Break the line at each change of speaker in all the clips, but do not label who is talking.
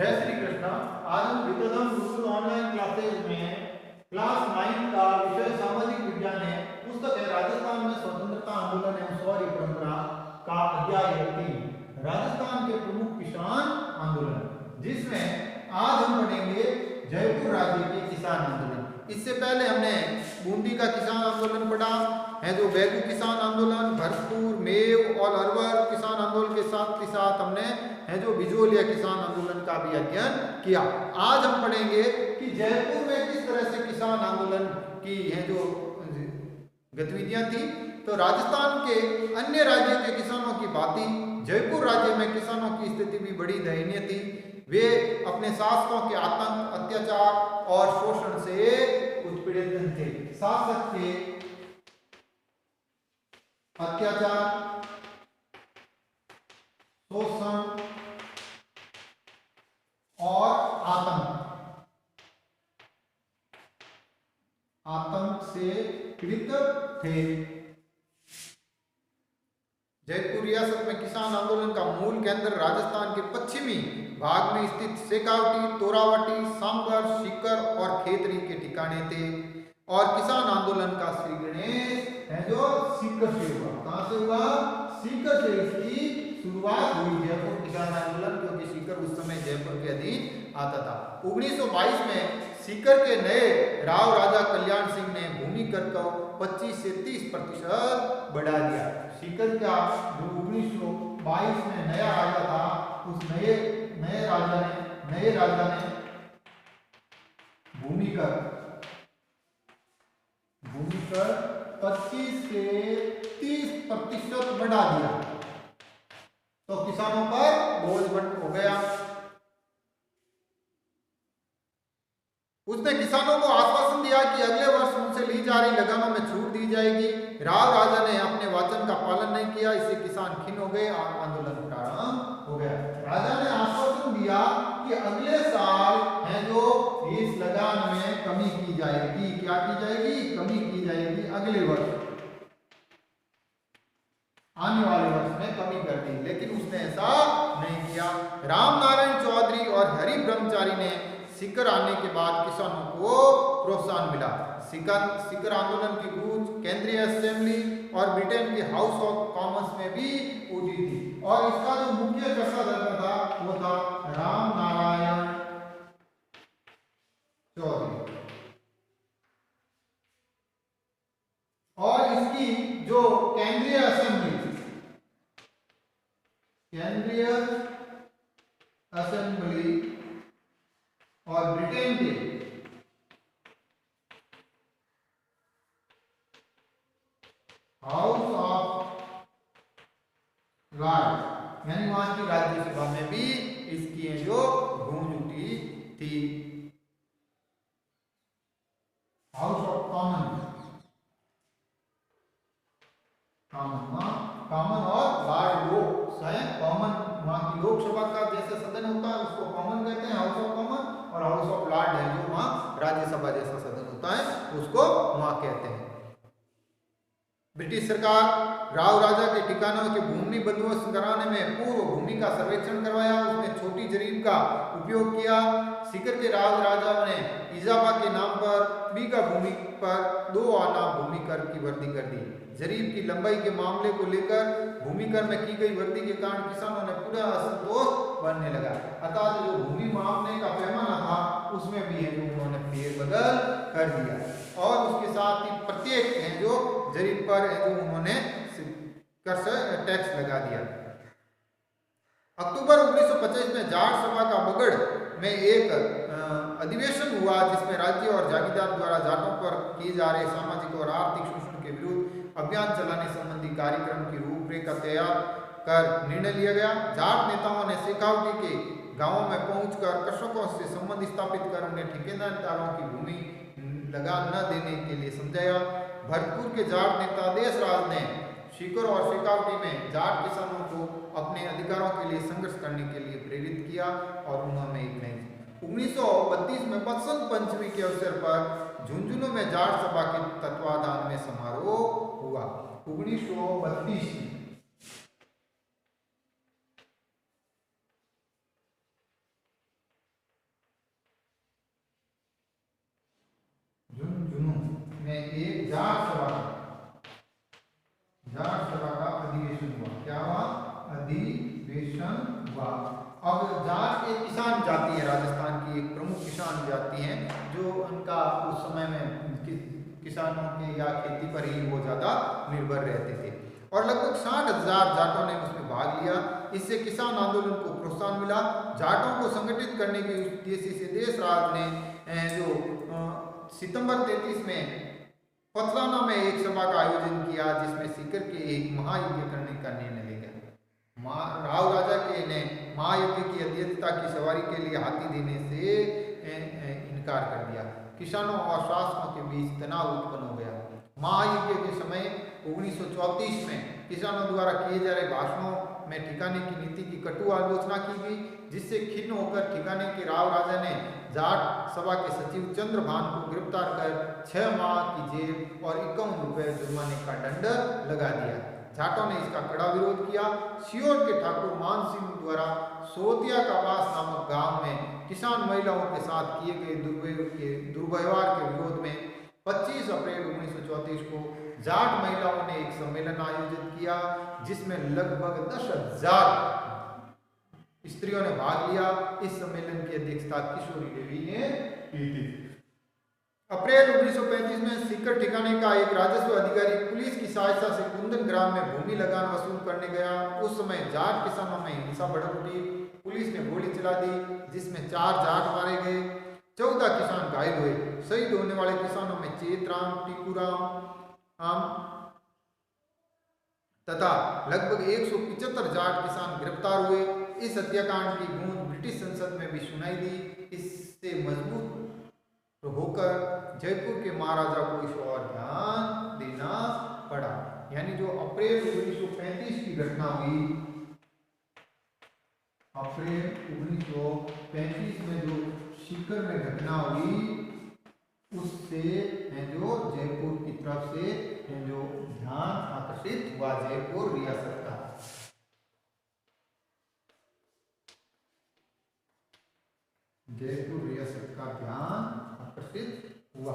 जय श्री कृष्ण। आज हम विद्याधम गुरुकुल ऑनलाइन क्लासेज में क्लास 9 का विषय सामाजिक विज्ञान है। पुस्तक है राजस्थान में स्वतंत्रता आंदोलन एवं शौर्य परंपरा का अध्याय 3 राजस्थान के प्रमुख किसान आंदोलन, जिसमें आज हम पढ़ेंगे जयपुर राज्य के किसान आंदोलन। इससे पहले हमने बूंदी का किसान आंदोलन पढ़ा है, जो बैगू किसान आंदोलन, भरतपुर, मेव और अरवर किसान आंदोलन के साथ ही साथ हमने है जो बिजोलिया किसान आंदोलन का भी अध्ययन किया। आज हम पढ़ेंगे कि जयपुर में किस तरह से किसान आंदोलन की है जो गतिविधियां थी। तो राजस्थान के अन्य राज्यों के किसानों की भांति जयपुर राज्य में किसानों की स्थिति भी बड़ी दयनीय थी। वे अपने शासकों के आतंक, अत्याचार और शोषण से उत्पीड़ित थे। शासक के अत्याचार, शोषण और आतंक से पीड़ित थे। जयपुर रियासत में किसान आंदोलन का मूल केंद्र राजस्थान के पश्चिमी भाग में स्थित शेखावटी, तोरावटी, सांबर, सीकर और खेतरी के ठिकाने थे। और किसान आंदोलन का श्री गणेश है जो सीकर से हुआ। कहां से हुआ? सीकर से इसकी शुरुआत हुई जयपुर किसान आंदोलन, क्योंकि सीकर उस समय जयपुर के अधीन आता था। 1922 में सीकर के नए राव राजा कल्याण सिंह ने भूमि कर को 25 से 30% बढ़ा दिया। सीकर का जो 1922 में नया राजा था, उस नए राजा ने भूमि कर 25 से 30% बढ़ा दिया, तो किसानों पर बोझ हो गया। उसने किसानों को आश्वासन दिया कि अगले वर्ष उनसे ली जा रही लगानों में छूट दी जाएगी। राव राजा ने अपने वचन का पालन नहीं किया, इससे किसान खिन्न हो गए और आंदोलन प्रारंभ हो गया। राजा ने आश्वासन दिया कि अगले साल है जो इस लगान में कमी की जाएगी। क्या की जाएगी? कमी की जाएगी। अगले वर्ष, आने वाले वर्ष में कमी कर दी, लेकिन उसने ऐसा नहीं किया। रामनारायण चौधरी और हरि ब्रह्मचारी ने सीकर आने के बाद किसानों को प्रोत्साहन मिला। सीकर आंदोलन की गूंज केंद्रीय असेंबली और ब्रिटेन के हाउस ऑफ कॉमन्स में भी उठी थी। और इसका जो मुख्य चर्चा था वो था रामनारायण चौधरी। और इसकी जो केंद्रीय असेंबली और ब्रिटेन के हाउस ऑफ लॉर्ड यानी वहां की राज्यसभा में भी इसकी जो गूंज उठी थी। हाउस ऑफ कॉमन और लॉर्ड लोक कॉमन, वहां की लोकसभा का जैसे सदन होता है उसको कॉमन कहते हैं, हाउस ऑफ कॉमन, और हाउस ऑफ लॉर्ड है जो वहां राज्यसभा जैसा सदन होता है उसको वहां कहते हैं। ब्रिटिश सरकार राव राजा के ठिकानों के भूमि बंदोबस्त कराने में पूर्व भूमि का सर्वेक्षण करवाया। उसने छोटी जरीब का उपयोग किया। सीकर के राव राजा ने इजाफा के नाम पर बीघा भूमि पर 2 आना भूमि कर की वृद्धि कर दी। जरीब की लंबाई के मामले को लेकर भूमि कर में की गई वृद्धि के कारण किसानों ने पूरा असंतोष बनने लगा। अर्थात जो भूमि मापने का पैमाना था उसमें भी है जो उन्होंने फेरबदल कर दिया, और उसके साथ ही प्रत्येक है जो जरीब पर है जो उन्होंने टैक्स लगा दिया। अक्टूबर 1925 में जाट सभा का बगड़ में एक अधिवेशन हुआ, जिसमें राज्य और जागीरदार द्वारा जाटों पर किए जा रहे सामाजिक और आर्थिक शोषण के विरुद्ध अभियान चलाने संबंधी कार्यक्रम की रूपरेखा तैयार कर निर्णय लिया गया। जाट नेताओं ने शेखावटी के गांवों में पहुंचकर कृषकों से संबंध स्थापित कर उन्हें ठेकेदारों की भूमि लगान न देने के लिए समझाया। भरतपुर के जाट नेता देशराज ने सीकर और शेखावटी में जाट किसानों को अपने अधिकारों के लिए संघर्ष करने के लिए प्रेरित किया, और उन्होंने एक नई 1932 में बसंत पंचमी के अवसर पर झुंझुनू में जाट सभा के तत्वाधान में समारोह हुआ। 1932 में मान जाती हैं, जो उनका उस समय में किसानों के या खेती पर ही वो ज़्यादा निर्भर रहते थे। और लगभग 60,000 जाटों ने उसमें भाग लिया। इससे किसान आंदोलन को प्रोत्साहन मिला। जाटों को संगठित करने के उद्देश्य से देशराज ने जो सितंबर 33 में पथलाना में एक सभा का आयोजन किया, जिसमें सीकर के एक महायज्ञ करने का निर्णय लिया। राव राजा के ने महायज्ञ की अध्यक्षता की सवारी के लिए हाथी देने से इनकार कर दिया। किसानों और शासकों के बीच तनाव उत्पन्न हो गया। महायज्ञ के समय 1934 में किसानों द्वारा किए जा रहे भाषणों में ठिकाने की नीति की कटु आलोचना की गई, जिससे खिन्न होकर ठिकाने के राव राजा ने जाट सभा के सचिव चंद्रभान को गिरफ्तार कर 6 माह की जेल और 51 रुपये जुर्माने का दंड लगा दिया। जाटों ने इसका कड़ा विरोध किया। सियोर के ठाकुर मान सिंह द्वारा सोतिया का पास नामक गांव में किसान महिलाओं के साथ किए गए दुर्व्यवहार के विरोध में 25 अप्रैल 1934 को जाट महिलाओं ने एक सम्मेलन आयोजित किया, जिसमें लगभग 10,000 स्त्रियों ने भाग लिया। इस सम्मेलन की अध्यक्षता किशोरी देवी ने की थी। अप्रैल 1935 में सीकर ठिकाने का एक राजस्व अधिकारी पुलिस की सहायता से कुंदन ग्राम में भूमि लगान वसूल करने गया। उस समय जाट किसानों में हिंसा भड़क उठी। पुलिस ने गोली चला दी, जिसमें 4 जाट मारे गए, 14 किसान घायल हुए। शहीद होने वाले किसानों में चेतराम, टीकूराम तथा लगभग 175 जाट किसान गिरफ्तार हुए। इस हत्याकांड की गूंज ब्रिटिश संसद में भी सुनाई दी। इससे मजबूत होकर जयपुर के महाराजा को इस ओर ध्यान देना पड़ा। यानी जो अप्रैल 1935 की घटना हुई, अप्रैल 1935 में जो सीकर में घटना हुई, उससे जो जयपुर की तरफ से जो ध्यान आकर्षित हुआ जयपुर रियासत का। जयपुर रियासत का ध्यान आकर्षित हुआ।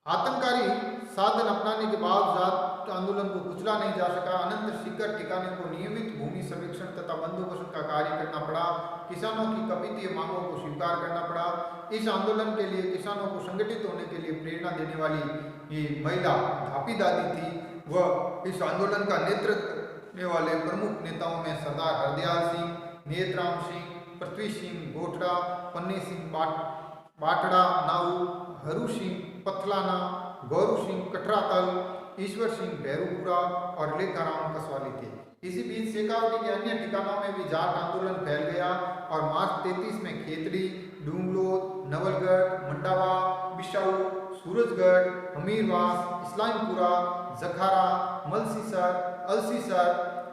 आतंककारी साधन अपनाने के बावजूद आंदोलन को कुचला नहीं जा सका। अनंतर सीकर ठिकाने को नियमित भूमि सर्वेक्षण तथा बंदोबस्त का कार्य करना पड़ा। किसानों की कथित मांगों को स्वीकार करना पड़ा। इस आंदोलन के लिए किसानों को संगठित होने के लिए प्रेरणा देने वाली ये महिला धापी दादी थी। वह इस आंदोलन का नेतृत्व करने वाले प्रमुख नेताओं में सरदार हरदयाल सिंह, नेतराम सिंह, पृथ्वी सिंह गोठड़ा, पन्नी सिंह बाटड़ा नाऊ, हरू सिंह पथलाना, गौरू सिंह कटरातल, ईश्वर सिंह भैरूपुरा और लेखाराम कसवाली थे। इसी बीच शेखावटी के अन्य ठिकानों में भी जाट आंदोलन फैल गया और मार्च 33 में खेतड़ी, डूंगलोद, नवलगढ़, मंडावा, बिशाऊ, सूरजगढ़, हमीरवास, इस्लामपुरा, जखारा, मलसीसर, अलसीसर,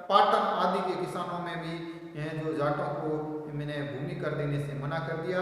पाटन आदि के किसानों में भी जो जाटों को मैंने भूमि कर देने से मना कर दिया।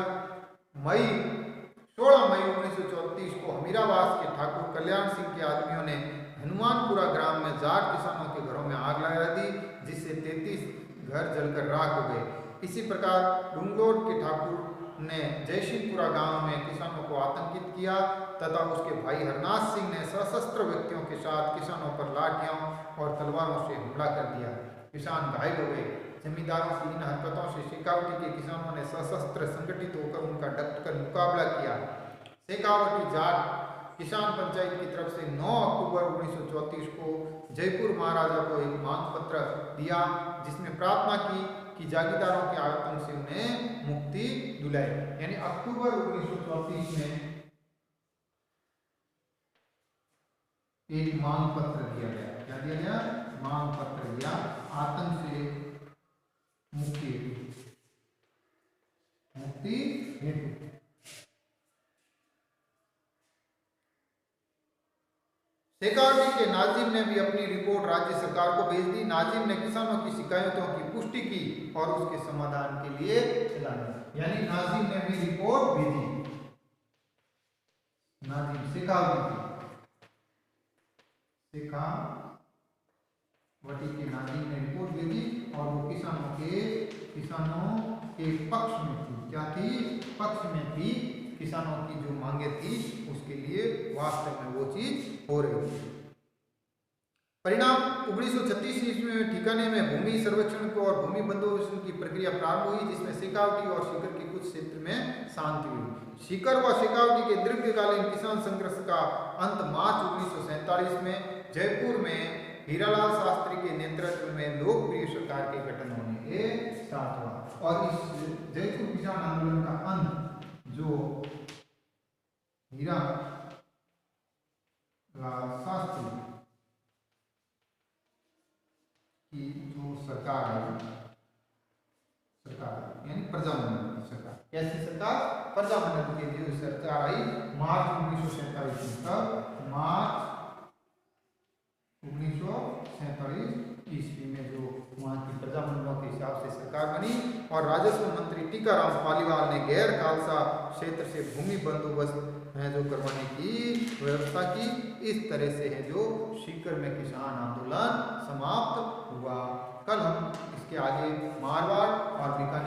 16 मई 1934 को हमीरावास के ठाकुर कल्याण सिंह के आदमियों ने हनुमानपुरा ग्राम में जाट किसानों के घरों में आग लगा दी, जिससे 33 घर जलकर राख हो गए। इसी प्रकार डूंगलोड के ठाकुर ने जयसिंहपुरा गांव में किसानों को आतंकित किया तथा उसके भाई हरनाथ सिंह ने सशस्त्र व्यक्तियों के साथ किसानों पर लाठियों और तलवारों से हमला कर दिया। किसान घायल हो गए। जमींदारों की इन हरकतों से शेखावटी के किसानों ने सशस्त्र संगठित होकर उनका डटकर मुकाबला किया। शेखावटी जाट किसान पंचायत की तरफ से 9 अक्टूबर 1934 को जयपुर महाराजा को एक मांग पत्र दिया, जिसमें प्रार्थना की कि जागीरदारों के आतंक से उन्हें मुक्ति दिलाए। यानी अक्टूबर 1934 में एक मांग पत्र दिया गया। क्या दिया गया? मांग पत्र दिया, आतंक से मुक्ति हेतु। शेखावटी के नाजिम ने भी अपनी रिपोर्ट राज्य सरकार को भेज दी। नाजिम ने किसानों की शिकायतों की पुष्टि की और उसके समाधान के लिए चलाया। यानी नाजिम ने भी रिपोर्ट भेजी। नाजिम शेखावटी के नाजिम ने रिपोर्ट भेजी और वो किसानों के पक्ष में थी। क्या थी? पक्ष में थी। किसानों की जो मांगे थी उसके लिए वास्तव में वो चीज हो रही थी। परिणाम 1936 ईस्वी में ठिकाने में भूमि सर्वेक्षण को और भूमि बंदोबस्त की प्रक्रिया प्रारंभ हुई, जिसमें शेखावटी और सीकर के कुछ क्षेत्र में शांति हुई। सीकर व शेखावटी के दीर्घकालीन किसान संघर्ष का अंत मार्च 1947 में जयपुर में हीरालाल शास्त्री के नेतृत्व में लोकप्रिय सरकार के गठन होने के साथ हुआ। और इस जयपुर किसान आंदोलन का अंत जो हीरालाल शास्त्री की जो सरकार यानी प्रजामंडल की सरकार, कैसी सरकार? प्रजामंडल की जो सरकार आई मार्च 1947 तक, मार्च 1947 ईस्वी में जो वहाँ की प्रजामंडलों के हिसाब से सरकार बनी और राजस्व मंत्री टीकाराम पालीवाल ने गैर खालसा क्षेत्र से भूमि बंदोबस्त है जो करवाने की व्यवस्था की। इस तरह से है जो सीकर में किसान आंदोलन समाप्त हुआ। कल हम इसके आगे मारवाड़ और बीकानेर